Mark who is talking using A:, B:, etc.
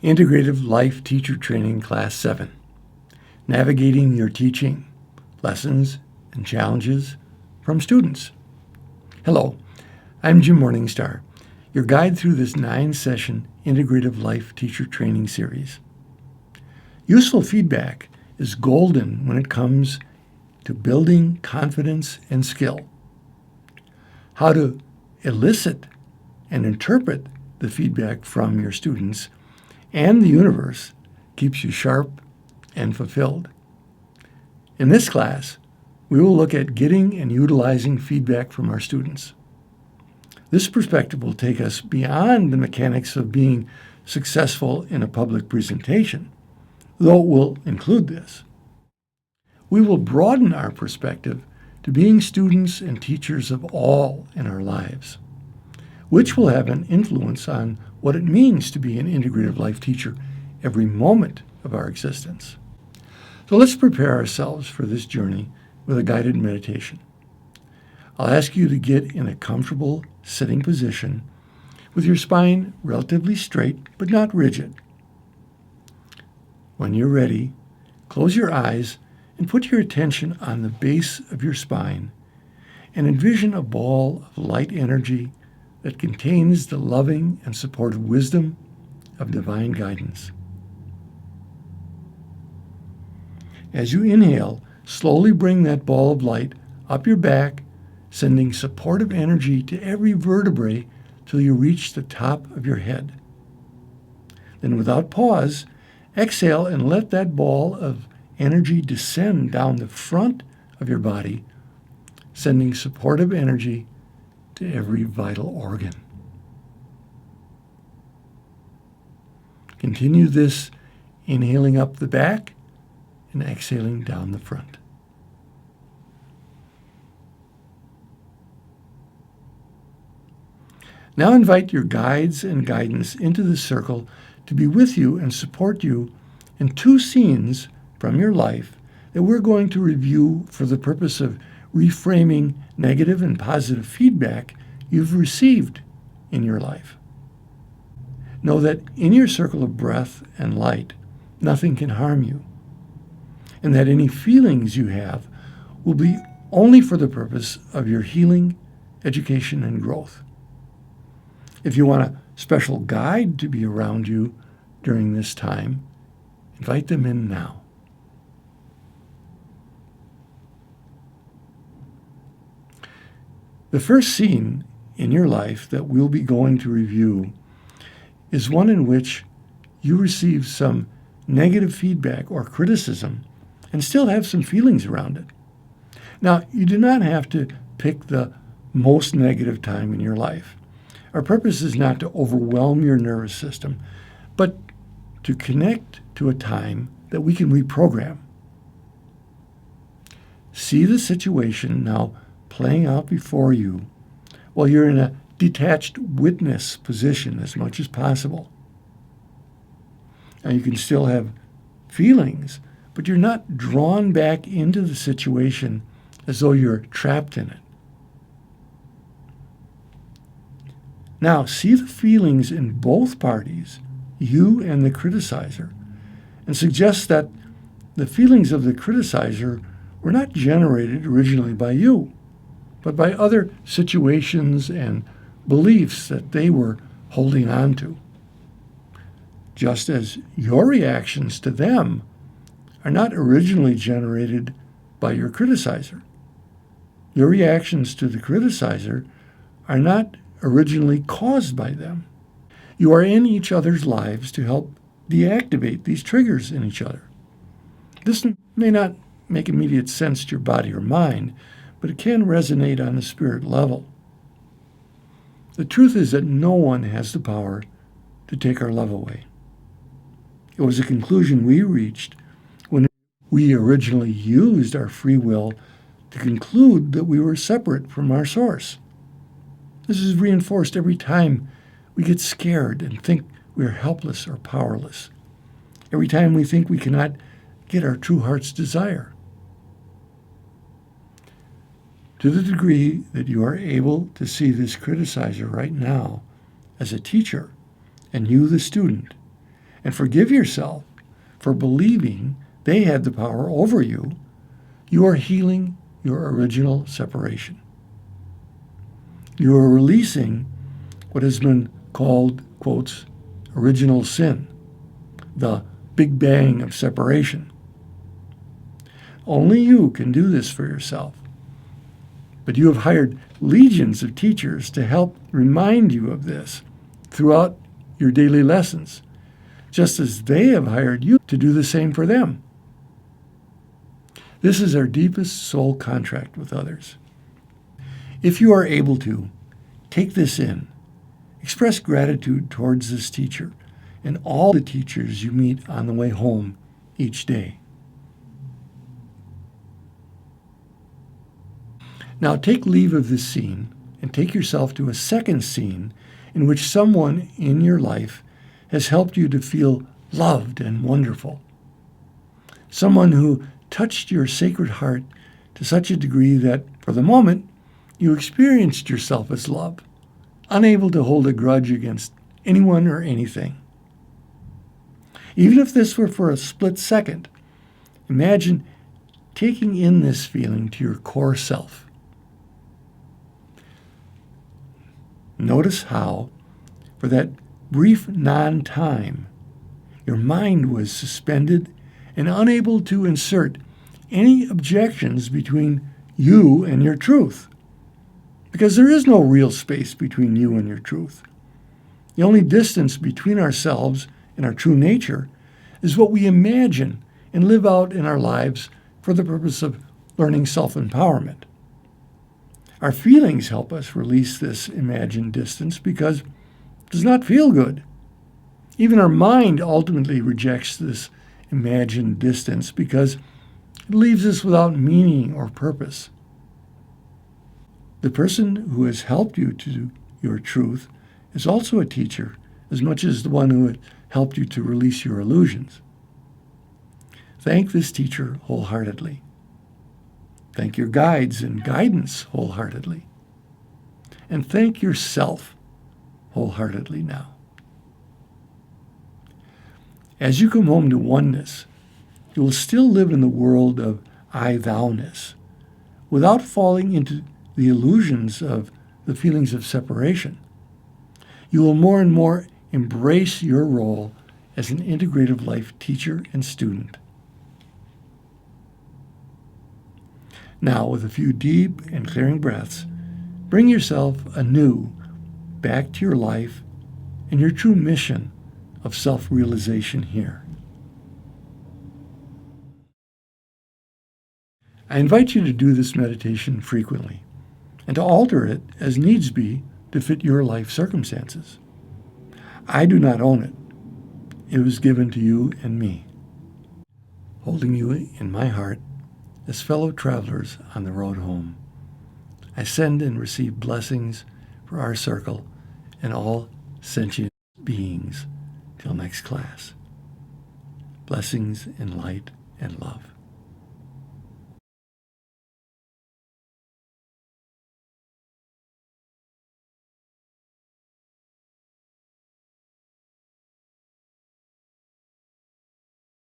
A: Integrative Life Teacher Training Class 7, Navigating Your Teaching, Lessons and Challenges from Students. Hello, I'm Jim Morningstar, your guide through this 9-session Integrative Life Teacher Training series. Useful feedback is golden when it comes to building confidence and skill. How to elicit and interpret the feedback from your students and the universe keeps you sharp and fulfilled. In this class, we will look at getting and utilizing feedback from our students. This perspective will take us beyond the mechanics of being successful in a public presentation, though it will include this. We will broaden our perspective to being students and teachers of all in our lives, which will have an influence on what it means to be an integrative life teacher every moment of our existence. So let's prepare ourselves for this journey with a guided meditation. I'll ask you to get in a comfortable sitting position with your spine relatively straight but not rigid. When you're ready, close your eyes and put your attention on the base of your spine and envision a ball of light energy that contains the loving and supportive wisdom of divine guidance. As you inhale, slowly bring that ball of light up your back, sending supportive energy to every vertebrae till you reach the top of your head. Then without pause, exhale and let that ball of energy descend down the front of your body, sending supportive energy to every vital organ. Continue this, inhaling up the back and exhaling down the front. Now invite your guides and guidance into the circle to be with you and support you in 2 scenes from your life that we're going to review for the purpose of reframing negative and positive feedback you've received in your life. Know that in your circle of breath and light, nothing can harm you, and that any feelings you have will be only for the purpose of your healing, education, and growth. If you want a special guide to be around you during this time, invite them in now. The first scene in your life that we'll be going to review is one in which you receive some negative feedback or criticism and still have some feelings around it. Now, you do not have to pick the most negative time in your life. Our purpose is not to overwhelm your nervous system, but to connect to a time that we can reprogram. See the situation now playing out before you while you're in a detached witness position as much as possible. Now you can still have feelings, but you're not drawn back into the situation as though you're trapped in it. Now see the feelings in both parties, you and the criticizer, and suggest that the feelings of the criticizer were not generated originally by you, but by other situations and beliefs that they were holding on to. Just as your reactions to them are not originally generated by your criticizer. Your reactions to the criticizer are not originally caused by them. You are in each other's lives to help deactivate these triggers in each other. This may not make immediate sense to your body or mind, but it can resonate on the spirit level. The truth is that no one has the power to take our love away. It was a conclusion we reached when we originally used our free will to conclude that we were separate from our source. This is reinforced every time we get scared and think we are helpless or powerless. Every time we think we cannot get our true heart's desire. To the degree that you are able to see this criticizer right now as a teacher and you the student, and forgive yourself for believing they had the power over you, you are healing your original separation. You are releasing what has been called, quotes, original sin, the Big Bang of separation. Only you can do this for yourself. But you have hired legions of teachers to help remind you of this throughout your daily lessons, just as they have hired you to do the same for them. This is our deepest soul contract with others. If you are able to, take this in. Express gratitude towards this teacher and all the teachers you meet on the way home each day. Now take leave of this scene and take yourself to a second scene in which someone in your life has helped you to feel loved and wonderful. Someone who touched your sacred heart to such a degree that, for the moment, you experienced yourself as love, unable to hold a grudge against anyone or anything. Even if this were for a split second, imagine taking in this feeling to your core self. Notice how, for that brief non-time, your mind was suspended and unable to insert any objections between you and your truth. Because there is no real space between you and your truth. The only distance between ourselves and our true nature is what we imagine and live out in our lives for the purpose of learning self-empowerment. Our feelings help us release this imagined distance because it does not feel good. Even our mind ultimately rejects this imagined distance because it leaves us without meaning or purpose. The person who has helped you to your truth is also a teacher as much as the one who helped you to release your illusions. Thank this teacher wholeheartedly. Thank your guides and guidance wholeheartedly. And thank yourself wholeheartedly now. As you come home to oneness, you will still live in the world of I-thou-ness without falling into the illusions of the feelings of separation. You will more and more embrace your role as an integrative life teacher and student. Now, with a few deep and clearing breaths, bring yourself anew back to your life and your true mission of self-realization here. I invite you to do this meditation frequently and to alter it as needs be to fit your life circumstances. I do not own it. It was given to you and me, holding you in my heart as fellow travelers on the road home. I send and receive blessings for our circle and all sentient beings till next class. Blessings in light and love.